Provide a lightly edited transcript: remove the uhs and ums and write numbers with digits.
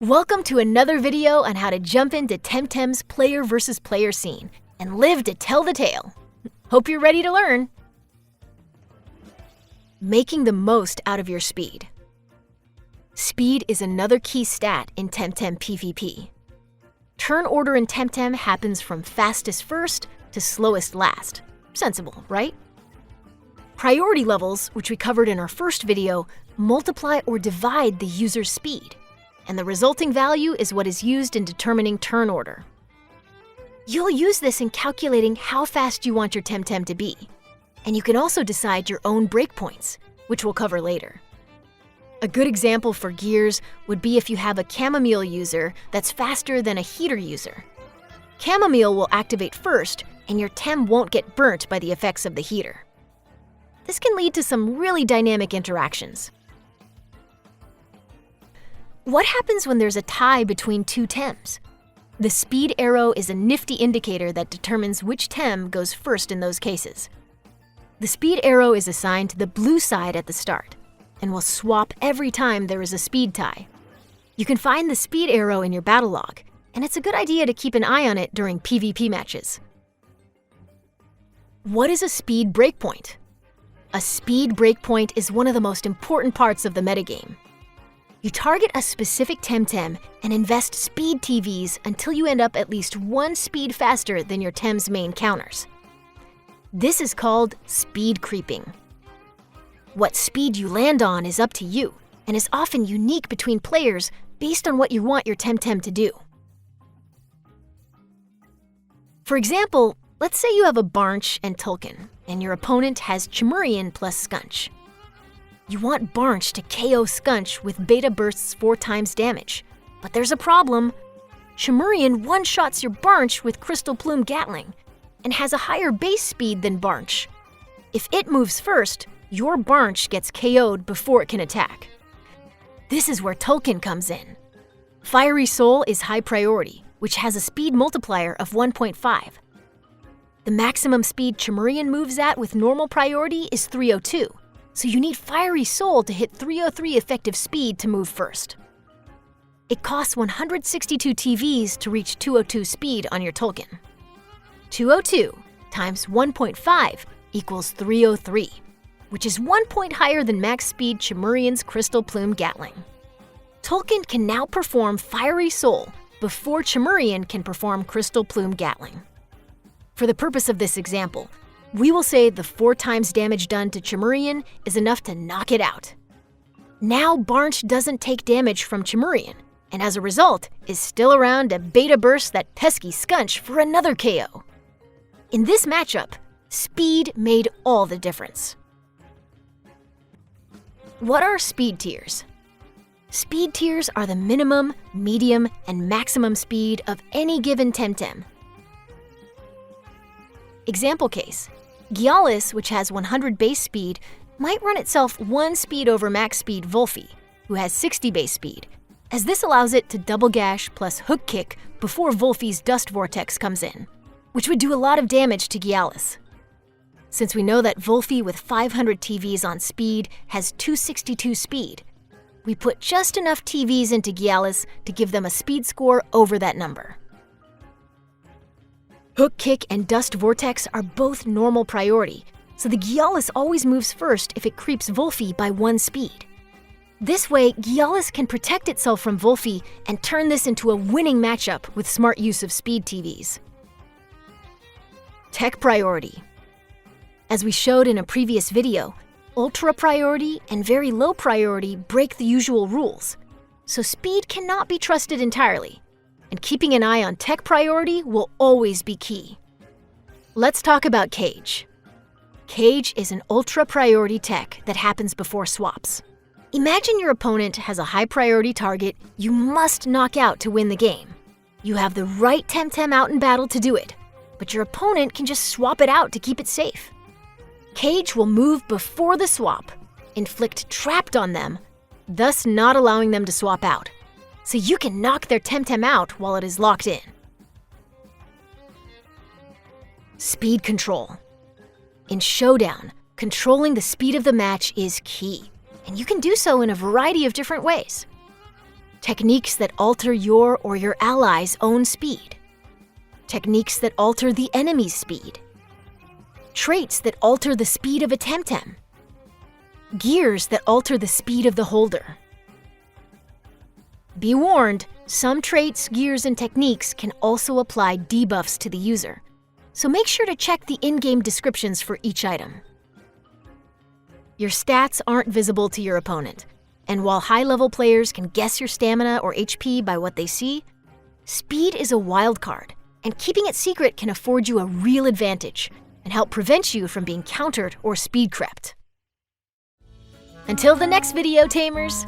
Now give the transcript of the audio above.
Welcome to another video on how to jump into Temtem's player versus player scene and live to tell the tale. Hope you're ready to learn. Making the most out of your speed. Speed is another key stat in Temtem PvP. Turn order in Temtem happens from fastest first to slowest last. Sensible, right? Priority levels, which we covered in our first video, multiply or divide the user's speed, and the resulting value is what is used in determining turn order. You'll use this in calculating how fast you want your Temtem to be, and you can also decide your own breakpoints, which we'll cover later. A good example for gears would be if you have a chamomile user that's faster than a heater user. Chamomile will activate first, and your Tem won't get burnt by the effects of the heater. This can lead to some really dynamic interactions. What happens when there's a tie between two Tems? The speed arrow is a nifty indicator that determines which Tem goes first in those cases. The speed arrow is assigned to the blue side at the start, and will swap every time there is a speed tie. You can find the speed arrow in your battle log, and it's a good idea to keep an eye on it during PvP matches. What is a speed breakpoint? A speed breakpoint is one of the most important parts of the metagame. You target a specific Temtem and invest speed TVs until you end up at least one speed faster than your Tem's main counters. This is called speed creeping. What speed you land on is up to you and is often unique between players based on what you want your Temtem to do. For example, let's say you have a Barnch and Tulkin, and your opponent has Chimurian plus Skunch. You want Barnch to KO Skunch with beta bursts 4 times damage. But there's a problem. Chimurian one-shots your Barnch with Crystal Plume Gatling and has a higher base speed than Barnch. If it moves first, your Barnch gets KO'd before it can attack. This is where Tulkin comes in. Fiery Soul is high priority, which has a speed multiplier of 1.5. The maximum speed Chimurian moves at with normal priority is 302. So you need Fiery Soul to hit 303 effective speed to move first. It costs 162 TVs to reach 202 speed on your Tulkin. 202 times 1.5 equals 303, which is 1 point higher than max speed Chimurian's Crystal Plume Gatling. Tulkin can now perform Fiery Soul before Chimurian can perform Crystal Plume Gatling. For the purpose of this example, we will say the 4 times damage done to Chimurian is enough to knock it out. Now Barnch doesn't take damage from Chimurian, and as a result, is still around to beta burst that pesky Skunch for another KO. In this matchup, speed made all the difference. What are speed tiers? Speed tiers are the minimum, medium, and maximum speed of any given Temtem. Example case. Gialis, which has 100 base speed, might run itself 1 speed over max speed Volfi, who has 60 base speed, as this allows it to double gash plus hook kick before Volfi's Dust Vortex comes in, which would do a lot of damage to Gialis. Since we know that Volfi with 500 TVs on speed has 262 speed, we put just enough TVs into Gialis to give them a speed score over that number. Hook Kick and Dust Vortex are both normal priority, so the Gialis always moves first if it creeps Volfi by 1 speed. This way, Gialis can protect itself from Volfi and turn this into a winning matchup with smart use of speed TVs. Tech priority. As we showed in a previous video, ultra priority and very low priority break the usual rules, so speed cannot be trusted entirely. And keeping an eye on tech priority will always be key. Let's talk about Cage. Cage is an ultra priority tech that happens before swaps. Imagine your opponent has a high priority target you must knock out to win the game. You have the right Temtem out in battle to do it, but your opponent can just swap it out to keep it safe. Cage will move before the swap, inflict trapped on them, thus not allowing them to swap out, so you can knock their Temtem out while it is locked in. Speed control. In Showdown, controlling the speed of the match is key, and you can do so in a variety of different ways. techniques that alter your or your ally's own speed, techniques that alter the enemy's speed, traits that alter the speed of a Temtem, gears that alter the speed of the holder. Be warned, some traits, gears, and techniques can also apply debuffs to the user, so make sure to check the in-game descriptions for each item. Your stats aren't visible to your opponent, and while high-level players can guess your stamina or HP by what they see, speed is a wild card, and keeping it secret can afford you a real advantage and help prevent you from being countered or speed crept. Until the next video, Tamers!